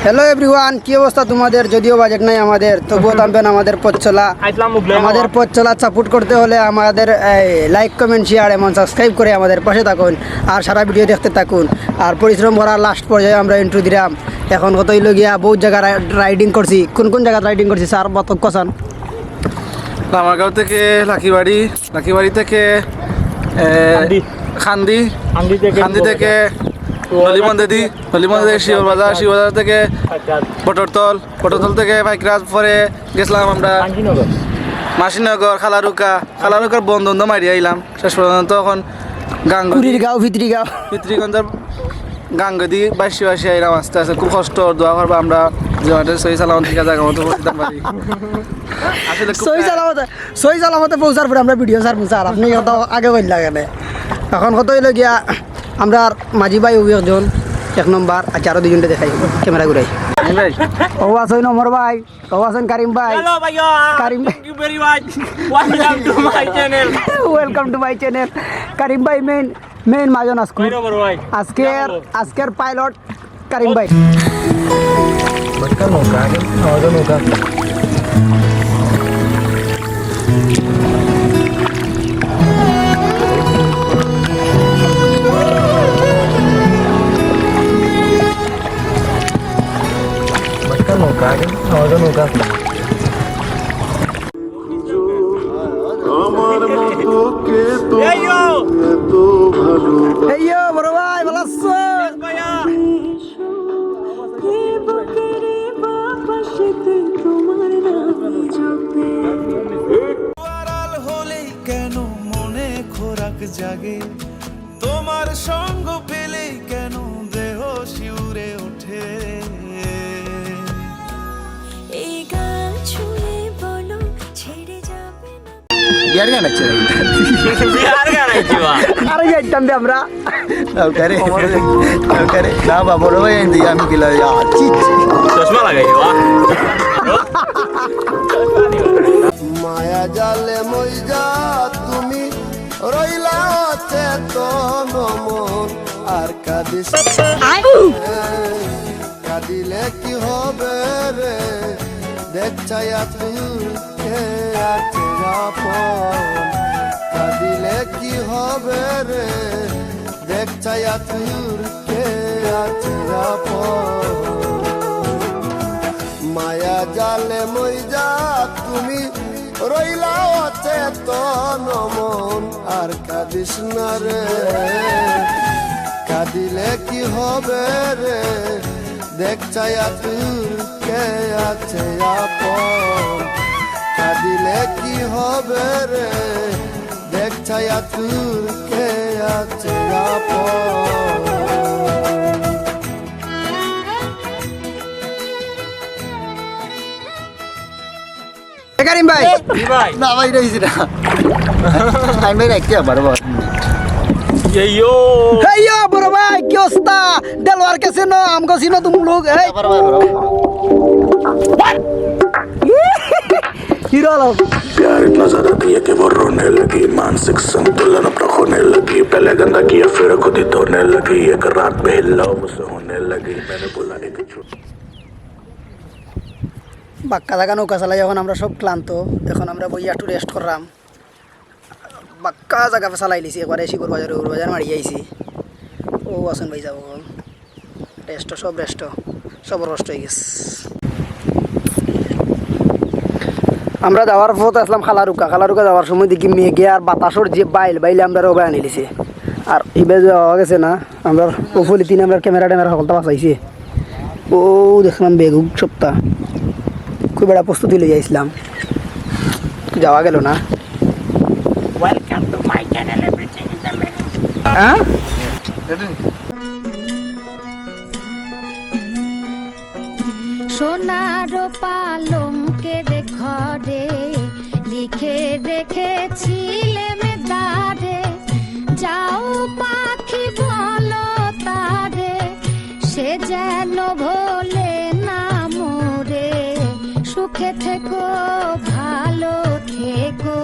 Hello everyone, কি অবস্থা তোমাদের? যদিও বাজেট নাই আমাদের, তবুও থামবেন আমাদের পথ চলা। আমাদের পথ চলা সাপোর্ট করতে হলে আমাদের লাইক কমেন্ট শেয়ার এবং সাবস্ক্রাইব করে আমাদের পাশে থাকুন আর সারা ভিডিও দেখতে থাকুন। আর পরিশ্রম করার লাস্ট পর্যায়ে আমরা ইন্ট্রো দিলাম। এখন কত হইল গিয়া বহুত জায়গা রাইডিং করছি। কোন কোন জায়গা রাইডিং করছি স্যার বতক কসান? লামারগাঁও থেকে লাকিবাড়ি, লাকিবাড়ি থেকে খান্দি, খান্দি থেকে হলিমন্দি, হলিমন্দি থেকে শিববাজার, শিববাজার থেকে পটরতল, পটরতল থেকে পাইকরাজ, পরে গেছিলাম আমরা মাসিনগর, খালারুকা, খালারুকার বন্ধ মারি আইলাম। শেষ পর্যন্ত এখন গাঁও ভিতরিগাঁও পিতৃগঞ্জের গাঙ্গদি বাসি আইলাম। আস্তে আস্তে খুব কষ্ট দোয়া করবো আমরা যে সহি সালামত ঠিক জায়গা মতো পৌঁছতাম পারি। আসলে সহি সালামতে পৌঁছার পরে আমরা ভিডিও সার পৌঁছার আপনি কত আগে বলল লাগে। এখন কত হইল গিয়া আমরা মাঝি ভাই একজন এক নম্বর। আচ্ছা আরো দুজনটা দেখাই ক্যামেরা ঘুরাই। ও আছেন অমর ভাই, ও আছেন কারিম ভাই। কারিম ভাই, ওয়েলকাম টু মাই চ্যানেল। কারিম ভাই মেইন মাজন আজকের পাইলট কারিম ভাই। নৌকা আমার মতো কে তো এত ভালো বড় ভাই ভালো আছো? হলেই কেন মনে খোরাক জাগে, তোমার সঙ্গ পেলেই কেন দেহ শিউরে ওঠে। এই গান ছুঁয়ে বলো ছেড়ে যাবে না। বিয়ার গান আছে আরে গাইতাম দে আমরা না বা বড় ভাই আমি গেলাম চশমা লাগাই মায়া জালে মইজা তুমি রইলা চেতন মন আর কাঁদিস কাঁদিলে কি হবে রে, দেখ ছায়া তুই কে আছে আপন। কাঁদিলে কি হবে রে, দেখ ছায়া তুই কে আছে আপন। মায়া জালে মইজা তুমি রইলা চেতন মন আর কাঁদিস না রে, কাঁদিলে কি হবে রে, দেখ ছায়া তুই কে আছে আপন। কাঁদিলে কি হবে রে, দেখ ছায়া তুই কে আছে আপন। কারিম ভাই না ভাই রয়েছি না আমি ভাই রাখতে পারবো। বড় ভাই কি অবস্থা? দেলওয়ার কাছে নো আমগো সিনো তুমি লোক এই হিরো লো। प्यार इतना ज्यादा दिया कि वो रोने लगी, मानसिक संतुलन अपना खोने लगी। पहले गंदा किया फिर खुद ही धोने लगी, एक रात में हिला मुझसे होने लगी। मैंने बोला एक বাক্কা জায়গা নৌকা চালাই যখন আমরা সব ক্লান্ত, এখন আমরা বইয়া একটু রেস্ট করলাম। বাক্কা জায়গা চালাই লিছি একবার শিকর বাজার মারি আইছি। ও আসুন ভাই যাবো রেস্ট সব রষ্ট হয়ে গেছে। আমরা যাওয়ার পথ আসলাম খালারুকা যাওয়ার সময় দেখি মেঘে আর বাতাসর যে বাইলে আমরা ওবাই আনি লিছি। আর এবার যাওয়া গেছে না আমরা ওফলি তিন আমরা ক্যামেরা সকলটা বাঁচাইছি। ও দেখলাম বেগুক সপ্তাহ খুব একটা প্রস্তুতি লিয়ে যাইছিলাম, যাওয়া গেল না। সোনার পালঙ্কে ঘরে লিখে রেখেছিলে মেদারে, যাও পাখি বলো তারে, সে যেন ভোলে না মোরে। সুখে থেকো ভালো থেকো।